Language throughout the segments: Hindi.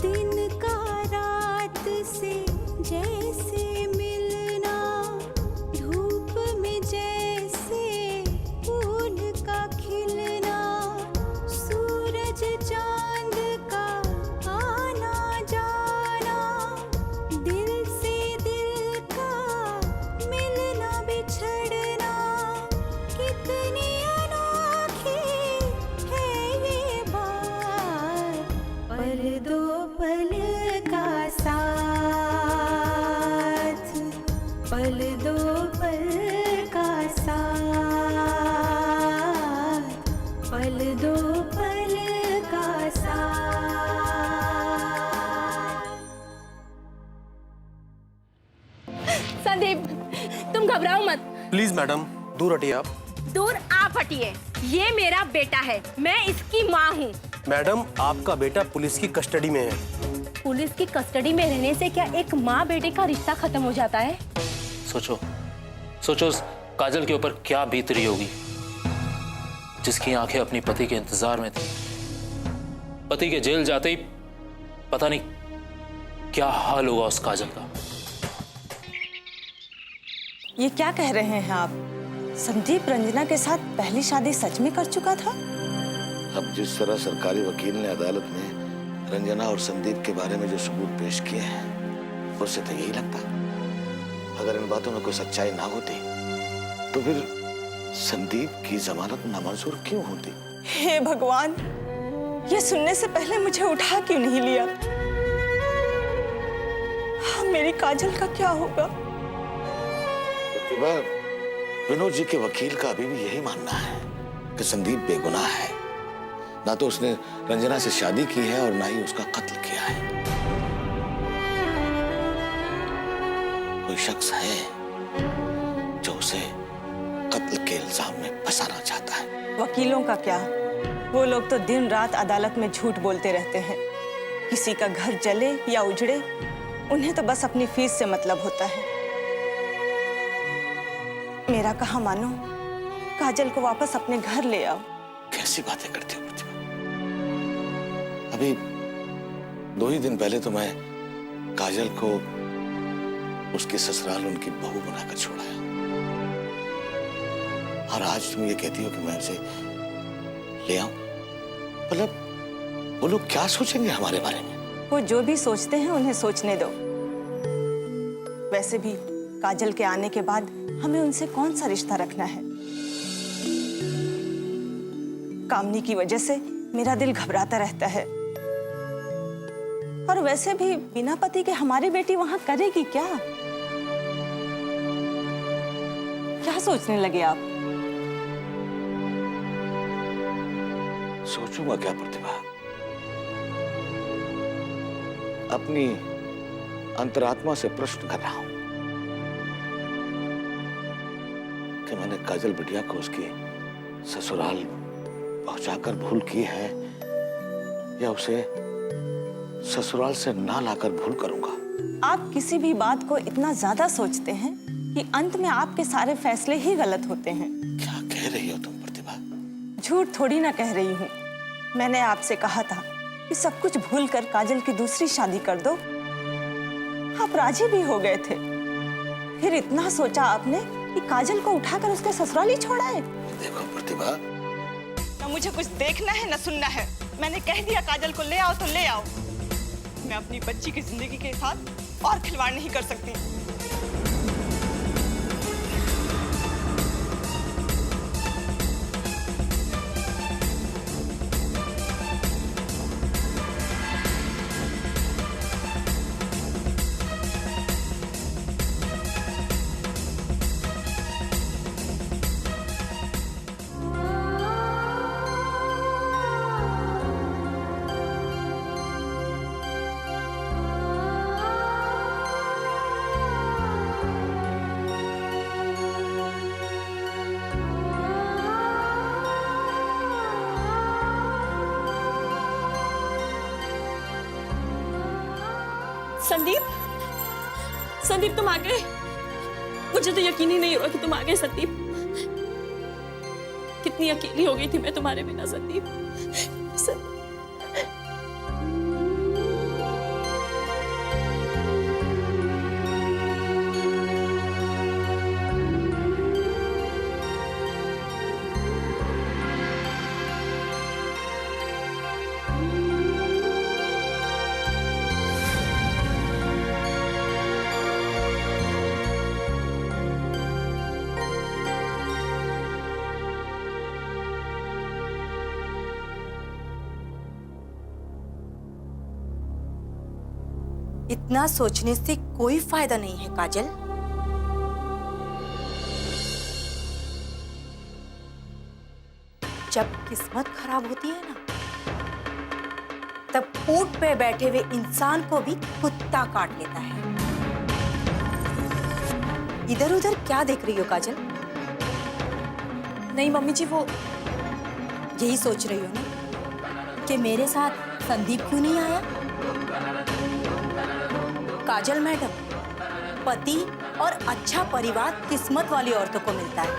दिन का रात से जैसे मिलना, धूप में जैसे फूल का खिलना, सूरज चांद का आना जाना, दिल से दिल का मिलना बिछड़ना, कितनी अनोखी है ये बात, पर दो पल का साथ, पल दो पल का साथ, पल दो पल का साथ। संदीप, तुम घबराओ मत। प्लीज मैडम, दूर हटिए आप। दूर आप हटिए। ये मेरा बेटा है, मैं इसकी माँ हूँ। मैडम, आपका बेटा पुलिस की कस्टडी में है। पुलिस की कस्टडी में रहने से क्या एक माँ बेटे का रिश्ता खत्म हो जाता है? सोचो सोचो उस काजल के ऊपर क्या बीत रही होगी, जिसकी आंखें अपनी पति के इंतजार में थी। पति के जेल जाते ही पता नहीं क्या हाल होगा उस काजल का। ये क्या कह रहे हैं आप? संदीप रंजना के साथ पहली शादी सच में कर चुका था? अब जिस तरह सरकारी वकील ने अदालत में रंजना और संदीप के बारे में जो सबूत पेश किए हैं, उससे तो यही लगता। अगर इन बातों में कोई सच्चाई ना होती तो फिर संदीप की जमानत नामंजूर क्यों होती? हे भगवान, ये सुनने से पहले मुझे उठा क्यों नहीं लिया? हाँ, मेरी काजल का क्या होगा? प्रतिभा, विनोद जी के वकील का अभी भी यही मानना है कि संदीप बेगुनाह है। ना तो उसने रंजना से शादी की है और ना ही उसका कत्ल किया है। कोई शख्स है जो उसे कत्ल के इल्जाम में फंसाना चाहता है। वकीलों का क्या? वो लोग तो दिन रात अदालत में झूठ बोलते रहते हैं। किसी का घर जले या उजड़े, उन्हें तो बस अपनी फीस से मतलब होता है। मेरा कहा मानो, काजल को वापस अपने घर ले आओ। कैसी बातें करती हो प्रतिभा? अभी 2 ही दिन पहले तो मैं काजल को उसके ससुराल उनकी बहू बनाकर छोड़ाया, और आज तुम ये कहती हो कि मैं उसे ले आऊं? मतलब वो लोग क्या सोचेंगे हमारे बारे में? वो जो भी सोचते हैं उन्हें सोचने दो। वैसे भी काजल के आने के बाद हमें उनसे कौन सा रिश्ता रखना है? कामनी की वजह से मेरा दिल घबराता रहता है। और वैसे भी बिना पति के हमारी बेटी वहां करेगी क्या? क्या सोचने लगे आप? सोचूंगा क्या प्रतिभा? अपनी अंतरात्मा से प्रश्न कर रहा हूं कि मैंने काजल बिटिया को उसके ससुराल पहुंचाकर भूल की है, या उसे ससुराल से ना लाकर भूल करूंगा। आप किसी भी बात को इतना ज्यादा सोचते हैं कि अंत में आपके सारे फैसले ही गलत होते हैं। क्या कह रही हो तुम प्रतिभा? झूठ थोड़ी ना कह रही हूँ। मैंने आपसे कहा था कि सब कुछ भूलकर काजल की दूसरी शादी कर दो। आप राजी भी हो गए थे। फिर इतना सोचा आपने कि काजल को उठाकर उसके ससुराल ही छोड़ाए। देखो प्रतिभा, ना मुझे कुछ देखना है ना सुनना है। मैंने कह दिया काजल को ले आओ तो ले आओ। मैं अपनी बच्ची की जिंदगी के साथ और खिलवाड़ नहीं कर सकती। संदीप, संदीप तुम आ गए। मुझे तो यकीन ही नहीं हो रहा कि तुम आ गए संदीप। कितनी अकेली हो गई थी मैं तुम्हारे बिना संदीप। इतना सोचने से कोई फायदा नहीं है काजल। जब किस्मत खराब होती है ना, तब ऊंट पे बैठे हुए इंसान को भी कुत्ता काट लेता है। इधर उधर क्या देख रही हो काजल? नहीं मम्मी जी, वो यही सोच रही हो ना कि मेरे साथ संदीप क्यों नहीं आया? काजल मैडम, पति और अच्छा परिवार किस्मत वाली औरतों को मिलता है।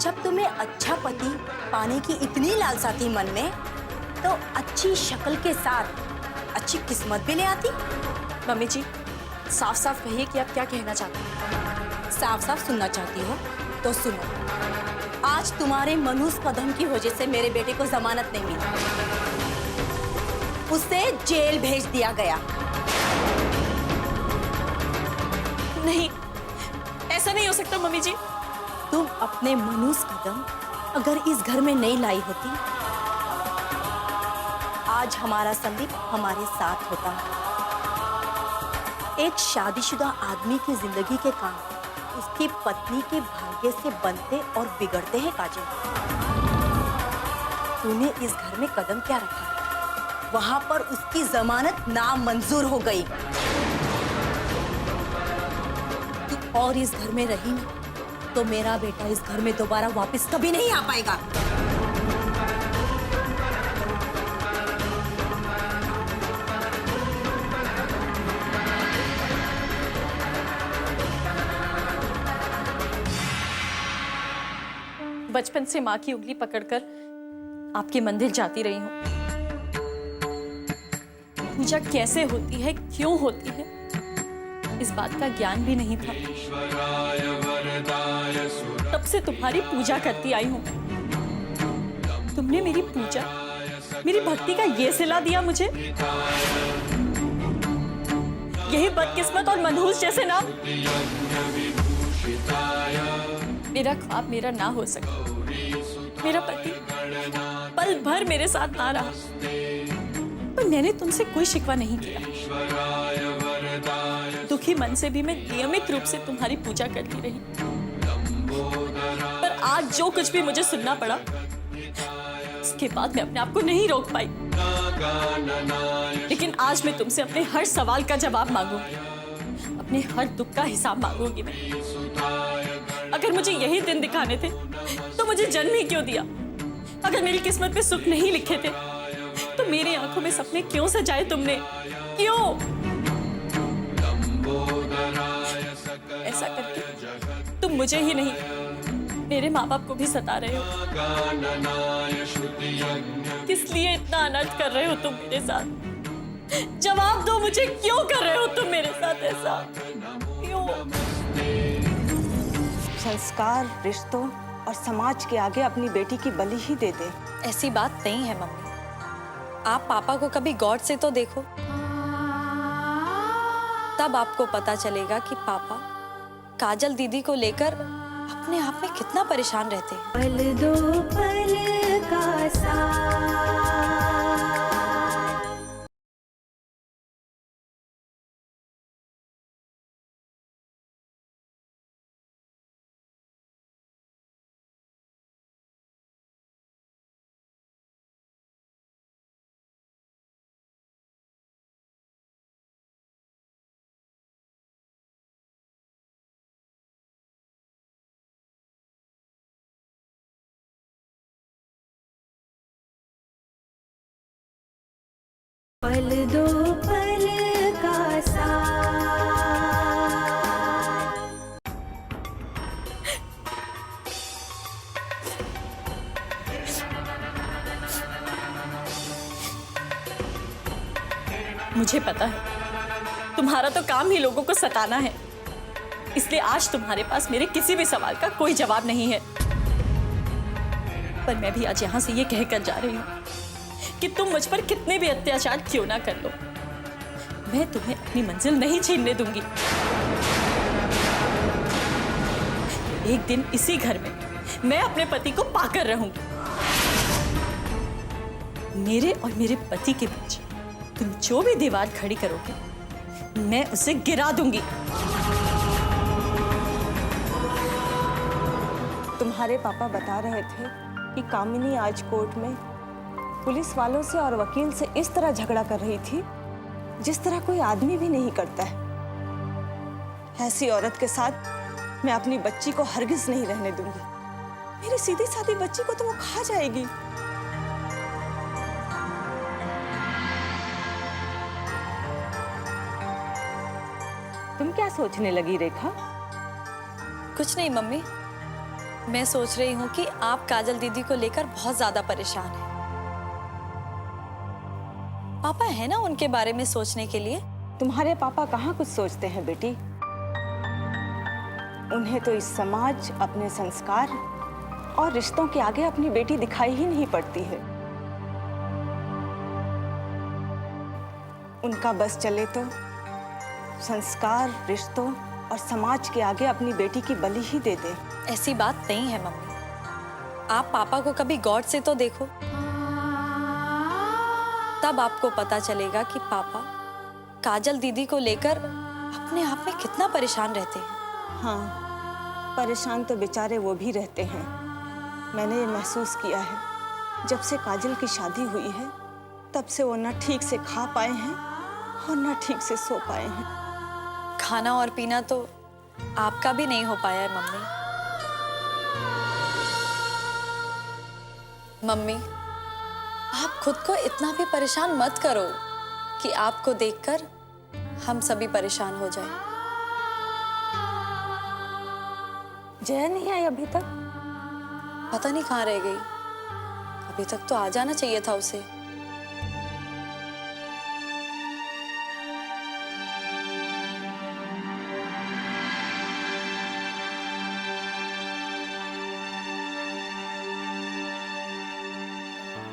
जब तुम्हें अच्छा पति पाने की इतनी लालसा थी मन में, तो अच्छी शक्ल के साथ अच्छी किस्मत भी ले आती। मम्मी जी, साफ साफ कहिए कि आप क्या कहना चाहती हैं। साफ साफ सुनना चाहती हो तो सुनो। आज तुम्हारे मनहूस कदम की वजह से मेरे बेटे को जमानत नहीं मिली, उसे जेल भेज दिया गया। नहीं, ऐसा नहीं हो सकता मम्मी जी। तुम अपने मनहूस कदम अगर इस घर में नहीं लाई होती, आज हमारा संदीप हमारे साथ होता। एक शादीशुदा आदमी की जिंदगी के काम उसकी पत्नी के भाग्य से बनते और बिगड़ते हैं काजल। तूने इस घर में कदम क्या रखा, वहां पर उसकी जमानत नामंजूर हो गई। तू और इस घर में रही ना, तो मेरा बेटा इस घर में दोबारा वापस कभी नहीं आ पाएगा। बचपन से माँ की उंगली पकड़कर आपके मंदिर जाती रही हूँ। पूजा कैसे होती है, क्यों होती है, इस बात का ज्ञान भी नहीं था। तब से तुम्हारी पूजा करती आई हूँ। तुमने मेरी पूजा, मेरी भक्ति का ये सिला दिया मुझे। यही बदकिस्मत और मनहूस जैसे नाम। मेरा ख्वाब मेरा ना हो सका, मेरा पति पल भर मेरे साथ ना रहा, पर मैंने तुमसे कोई शिकवा नहीं किया। दुखी मन से भी मैं नियमित रूप से तुम्हारी पूजा करती रही, पर आज जो कुछ भी मुझे सुनना पड़ा, उसके बाद मैं अपने आप को नहीं रोक पाई। लेकिन आज मैं तुमसे अपने हर सवाल का जवाब मांगूंगी, अपने हर दुख का हिसाब मांगूंगी मैं। अगर मुझे यही दिन दिखाने थे तो मुझे जन्म ही क्यों दिया? अगर मेरी किस्मत में सुख नहीं लिखे थे तो मेरी आंखों में सपने क्यों सजाए तुमने? क्यों? ऐसा करके तुम मुझे ही नहीं, मेरे माँ बाप को भी सता रहे हो। किस लिए इतना अनर्थ कर रहे हो तुम मेरे साथ? जवाब दो मुझे, क्यों कर रहे हो तुम मेरे साथ ऐसा? क्यों? संस्कार, रिश्तों और समाज के आगे अपनी बेटी की बलि ही दे दे। ऐसी बात नहीं है मम्मी। आप पापा को कभी गौर से तो देखो, तब आपको पता चलेगा कि पापा काजल दीदी को लेकर अपने आप में कितना परेशान रहते हैं। पल दो पल का साथ। पल दो पल का साथ। मुझे पता है तुम्हारा तो काम ही लोगों को सताना है, इसलिए आज तुम्हारे पास मेरे किसी भी सवाल का कोई जवाब नहीं है। पर मैं भी आज यहां से ये कहकर जा रही हूं कि तुम मुझ पर कितने भी अत्याचार क्यों ना कर लो, मैं तुम्हें अपनी मंजिल नहीं छीनने दूंगी। एक दिन इसी घर में मैं अपने पति को पाकर रहूंगी। मेरे और मेरे पति के बीच तुम जो भी दीवार खड़ी करोगे मैं उसे गिरा दूंगी। तुम्हारे पापा बता रहे थे कि कामिनी आज कोर्ट में पुलिस वालों से और वकील से इस तरह झगड़ा कर रही थी जिस तरह कोई आदमी भी नहीं करता है। ऐसी औरत के साथ मैं अपनी बच्ची को हरगिज नहीं रहने दूंगी। मेरी सीधी सादी बच्ची को तो वो खा जाएगी। तुम क्या सोचने लगी रेखा? कुछ नहीं मम्मी, मैं सोच रही हूँ कि आप काजल दीदी को लेकर बहुत ज्यादा परेशान हैं। पापा है ना उनके बारे में सोचने के लिए। तुम्हारे पापा कहाँ कुछ सोचते हैं बेटी। उन्हें तो इस समाज, अपने संस्कार और रिश्तों के आगे अपनी बेटी दिखाई ही नहीं पड़ती है। उनका बस चले तो संस्कार, रिश्तों और समाज के आगे अपनी बेटी की बलि ही दे दे। ऐसी बात नहीं है मम्मी, आप पापा को कभी गौर से तो देखो, तब आपको पता चलेगा कि पापा काजल दीदी को लेकर अपने आप में कितना परेशान रहते हैं। हाँ, परेशान तो बेचारे वो भी रहते हैं। मैंने ये महसूस किया है, जब से काजल की शादी हुई है तब से वो ना ठीक से खा पाए हैं और ना ठीक से सो पाए हैं। खाना और पीना तो आपका भी नहीं हो पाया है मम्मी। मम्मी, आप खुद को इतना भी परेशान मत करो कि आपको देखकर हम सभी परेशान हो जाएं। जया नहीं आई अभी तक? पता नहीं कहाँ रह गई। अभी तक तो आ जाना चाहिए था उसे।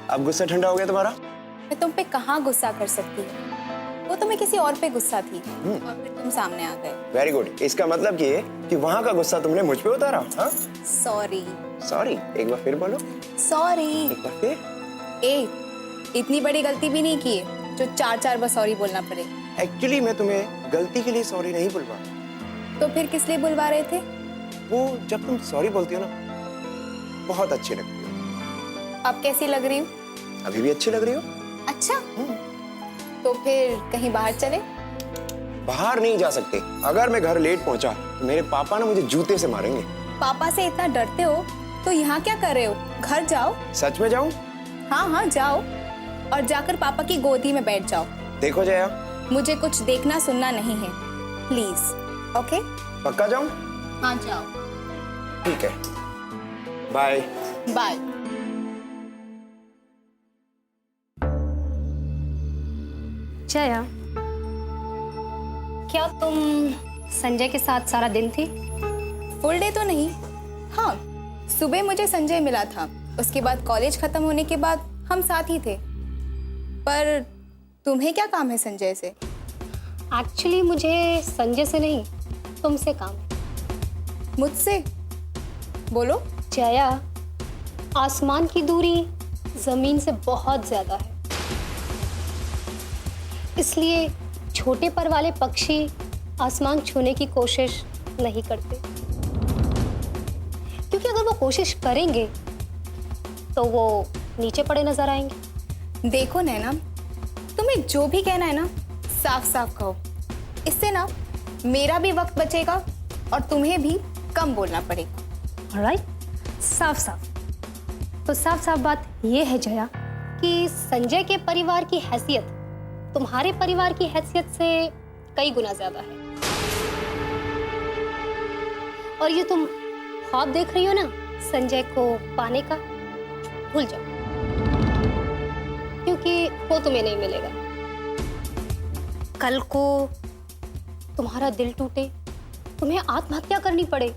अब गुस्सा ठंडा हो गया तुम्हारा? मैं तुम पे कहाँ गुस्सा कर सकती हूँ? वो तो मैं किसी और पे गुस्सा थी और फिर तुम सामने आ गए। Very good. इसका मतलब ये कि वहाँ का गुस्सा तुमने मुझ पे उतारा। हाँ? सॉरी। सॉरी? एक बार फिर बोलो। सॉरी। एक बार फिर। इतनी बड़ी गलती भी नहीं की है जो 4-4 बार सॉरी बोलना पड़े। एक्चुअली मैं तुम्हें गलती के लिए सॉरी नहीं बुलवा। तो फिर किस लिए बुलवा रहे थे? वो जब तुम सॉरी बोलती हो ना, बहुत अच्छी लगती हो। अब कैसी लग रही हूँ? अभी भी अच्छी लग रही हो। अच्छा, तो फिर कहीं बाहर चले? बाहर नहीं जा सकते। अगर मैं घर लेट पहुंचा तो मेरे पापा ना मुझे जूते से मारेंगे। पापा से इतना डरते हो तो यहाँ क्या कर रहे हो? घर जाओ। सच में जाऊं? हाँ हाँ जाओ, और जाकर पापा की गोदी में बैठ जाओ। देखो जया, मुझे कुछ देखना सुनना नहीं है, प्लीज। ओके? पक्का जाऊं? हाँ जाओ। ठीक है, बाय। बाय। जया, क्या तुम संजय के साथ सारा दिन थी? फुल डे तो नहीं। हाँ, सुबह मुझे संजय मिला था, उसके बाद कॉलेज खत्म होने के बाद हम साथ ही थे। पर तुम्हें क्या काम है संजय से? एक्चुअली मुझे संजय से नहीं, तुमसे काम है। मुझसे? बोलो। जया, आसमान की दूरी जमीन से बहुत ज्यादा है, इसलिए छोटे पर वाले पक्षी आसमान छूने की कोशिश नहीं करते, क्योंकि अगर वो कोशिश करेंगे तो वो नीचे पड़े नजर आएंगे। देखो नैना, तुम्हें जो भी कहना है ना साफ साफ कहो, इससे ना मेरा भी वक्त बचेगा और तुम्हें भी कम बोलना पड़ेगा। ऑलराइट, साफ साफ। तो साफ साफ बात ये है जया कि संजय के परिवार की हैसियत तुम्हारे परिवार की हैसियत से कई गुना ज्यादा है। और ये तुम ख्वाब देख रही हो ना संजय को पाने का, भूल जाओ, क्योंकि वो तुम्हें नहीं मिलेगा। कल को तुम्हारा दिल टूटे, तुम्हें आत्महत्या करनी पड़े,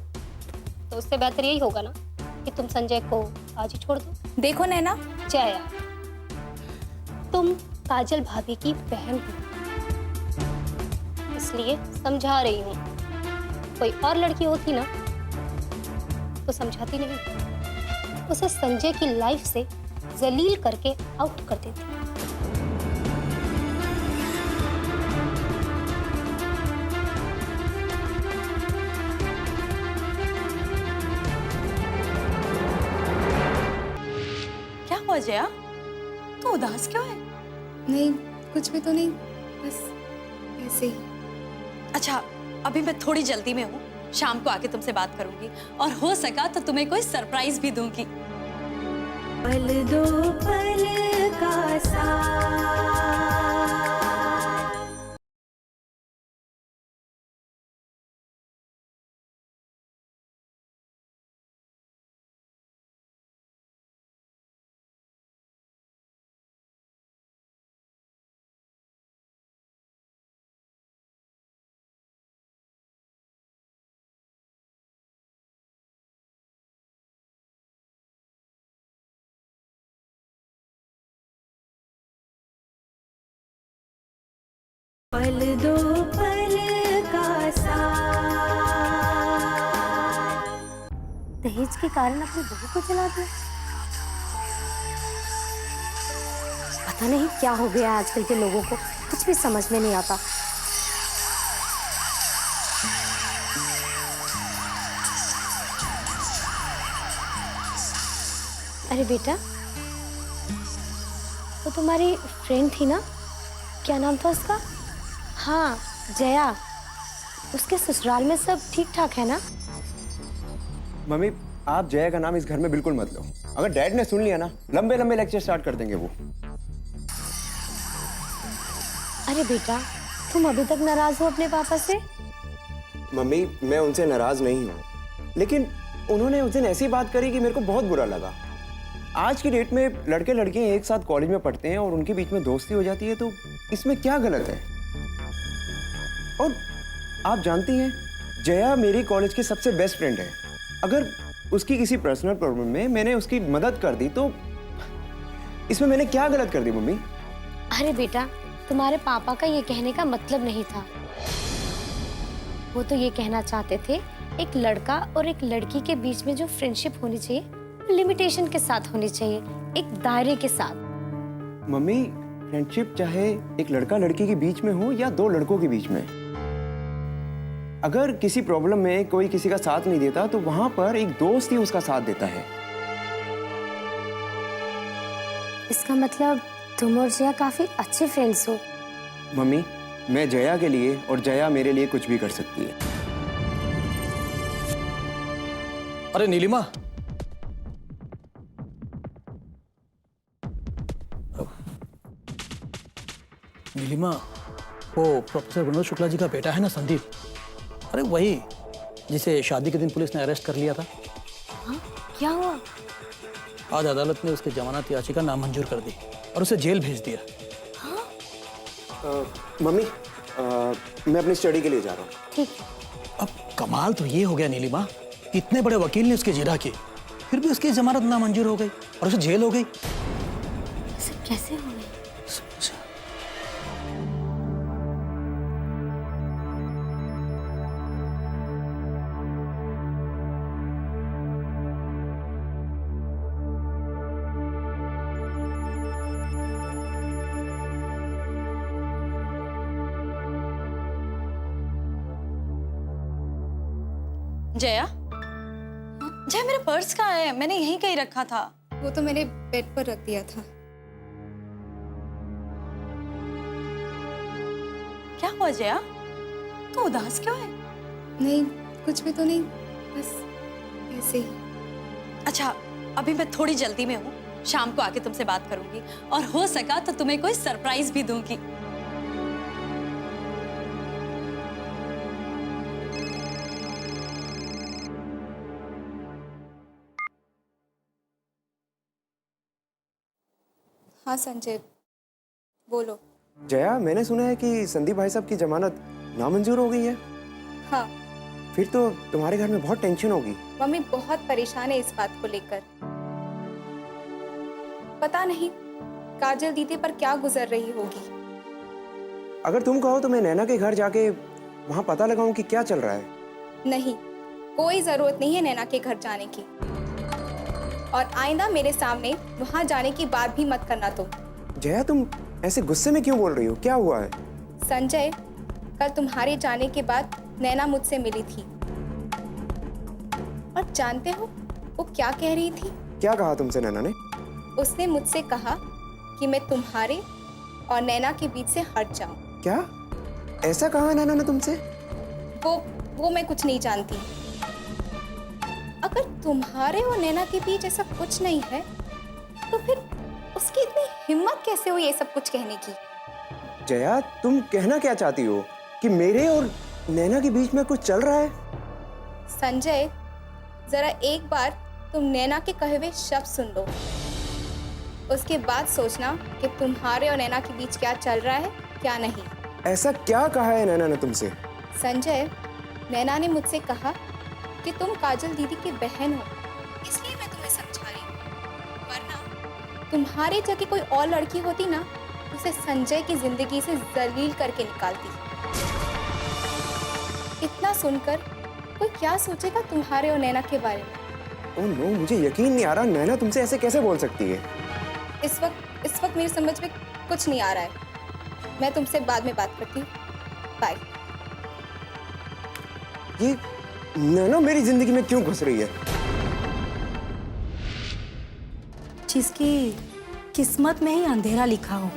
तो उससे बेहतर यही होगा ना कि तुम संजय को आज ही छोड़ दो। देखो नैना, जया, तुम काजल भाभी की बहन हो, इसलिए समझा रही हूँ। कोई और लड़की होती ना तो समझाती नहीं, उसे संजय की लाइफ से जलील करके आउट कर देती। जया? तू उदास क्यों है? नहीं, कुछ भी तो नहीं, बस ऐसे ही। अच्छा, अभी मैं थोड़ी जल्दी में हूँ, शाम को आके तुमसे बात करूंगी और हो सका तो तुम्हें कोई सरप्राइज भी दूंगी। पल दो पल का साथ। पल दो पल का साथ। दहेज के कारण अपनी बहू को जला दिया। पता नहीं क्या हो गया आजकल के लोगों को, कुछ भी समझ में नहीं आता। अरे बेटा, वो तुम्हारी फ्रेंड थी ना, क्या नाम था उसका? हाँ, जया। उसके ससुराल में सब ठीक ठाक है ना? मम्मी, आप जया का नाम इस घर में बिल्कुल मत लो। अगर डैड ने सुन लिया ना, लंबे लंबे लेक्चर स्टार्ट कर देंगे वो। अरे बेटा, तुम अभी तक नाराज हो अपने पापा से? मम्मी, मैं उनसे नाराज नहीं हूँ, लेकिन उन्होंने उस दिन ऐसी बात करी कि मेरे को बहुत बुरा लगा। आज की डेट में लड़के लड़कियां एक साथ कॉलेज में पढ़ते हैं और उनके बीच में दोस्ती हो जाती है, तो इसमें क्या गलत है? और आप जानती हैं, जया मेरी कॉलेज की सबसे बेस्ट फ्रेंड है। अगर उसकी किसी पर्सनल प्रॉब्लम में मैंने उसकी मदद कर दी तो इसमें मैंने क्या गलत कर दी मम्मी? अरे बेटा, तुम्हारे पापा का ये कहने का मतलब नहीं था। वो तो ये कहना चाहते थे, एक लड़का और एक लड़की के बीच में जो फ्रेंडशिप होनी चाहिए, लिमिटेशन के साथ होनी चाहिए, एक दायरे के साथ। मम्मी, फ्रेंडशिप चाहे एक लड़का लड़की के बीच में हो या दो लड़कों के बीच में, अगर किसी प्रॉब्लम में कोई किसी का साथ नहीं देता तो वहां पर एक दोस्त ही उसका साथ देता है। इसका मतलब तुम और जया काफी अच्छे फ्रेंड्स हो। मम्मी, मैं जया के लिए और जया मेरे लिए कुछ भी कर सकती है। अरे नीलिमा, नीलिमा, वो प्रोफेसर विनोद शुक्ला जी का बेटा है ना संदीप, अरे वही जिसे शादी के दिन पुलिस ने अरेस्ट कर लिया था। हाँ, क्या हुआ? आज अदालत ने उसकी जमानत याचिका नामंजूर कर दी और उसे जेल भेज दिया। मम्मी, मैं अपनी स्टडी के लिए जा रहा हूँ। ठीक। अब कमाल तो ये हो गया नीलिमा, इतने बड़े वकील ने उसकी जिरह की, फिर भी उसकी जमानत नामंजूर हो गई और उसे जेल हो गई। ऐसे कैसे हो गई? जया, जया मेरा पर्स कहाँ है? मैंने यहीं कहीं रखा था। वो तो मैंने बेड पर रख दिया था। क्या हुआ जया? तू उदास क्यों है? नहीं, कुछ भी तो नहीं, बस ऐसे ही। अच्छा, अभी मैं थोड़ी जल्दी में हूँ, शाम को आके तुमसे बात करूंगी और हो सका तो तुम्हें कोई सरप्राइज भी दूंगी। हाँ संजय, बोलो। जया, मैंने सुना है कि संदीप भाई साहब की जमानत नामंजूर हो गई है। हाँ, फिर तो तुम्हारे घर में बहुत टेंशन होगी। मम्मी बहुत परेशान है इस बात को लेकर। पता नहीं काजल दीदी पर क्या गुजर रही होगी। अगर तुम कहो तो मैं नैना के घर जाके वहां पता लगाऊं कि क्या चल रहा है। नहीं, कोई जरूरत नहीं है नैना के घर जाने की, और आइंदा मेरे सामने वहां जाने की बात भी मत करना तुम। जया, तुम ऐसे गुस्से में क्यों बोल रही हो? क्या हुआ है? संजय, कल तुम्हारे जाने के बाद नैना मुझसे मिली थी, और जानते हो वो क्या कह रही थी? क्या कहा तुमसे नैना ने? उसने मुझसे कहा कि मैं तुम्हारे और नैना के बीच से हट जाऊं। क्या ऐसा कहा नैना ने तुमसे? वो मैं कुछ नहीं जानती। अगर तुम्हारे और नैना के बीच ऐसा कुछ नहीं है तो फिर उसकी इतनी हिम्मत कैसे हुई ये सब कुछ कहने की? जया, तुम कहना क्या चाहती हो कि मेरे और नैना के बीच में कुछ चल रहा है? संजय, जरा एक बार तुम नैना के कहे हुए शब्द सुन लो, उसके बाद सोचना कि तुम्हारे और नैना के बीच क्या चल रहा है क्या नहीं। ऐसा क्या कहा है नैना ने तुमसे? संजय, नैना ने मुझसे कहा कि तुम काजल दीदी की बहन हो, इसलिए मैं तुम्हें समझा रही हूँ, वरना तुम्हारी जगह कोई और लड़की होती ना, उसे संजय की जिंदगी से जलील करके निकालती। इतना सुनकर कोई क्या सोचेगा तुम्हारे और नैना के बारे में? ओह नो, मुझे यकीन नहीं आ रहा नैना तुमसे ऐसे कैसे बोल सकती है। इस वक्त मेरी समझ में कुछ नहीं आ रहा है। मैं तुमसे बाद में बात करती हूँ। बाय। ये नैना मेरी जिंदगी में क्यों घुस रही है? जिसकी किस्मत में ही अंधेरा लिखा हो,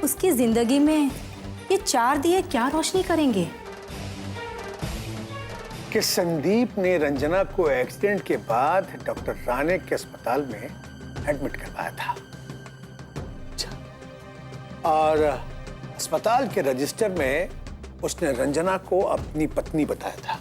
उसकी जिंदगी में ये 4 दिए क्या रोशनी करेंगे? कि संदीप ने रंजना को एक्सीडेंट के बाद डॉक्टर राणे के अस्पताल में एडमिट करवाया था। और अस्पताल के रजिस्टर में उसने रंजना को अपनी पत्नी बताया था।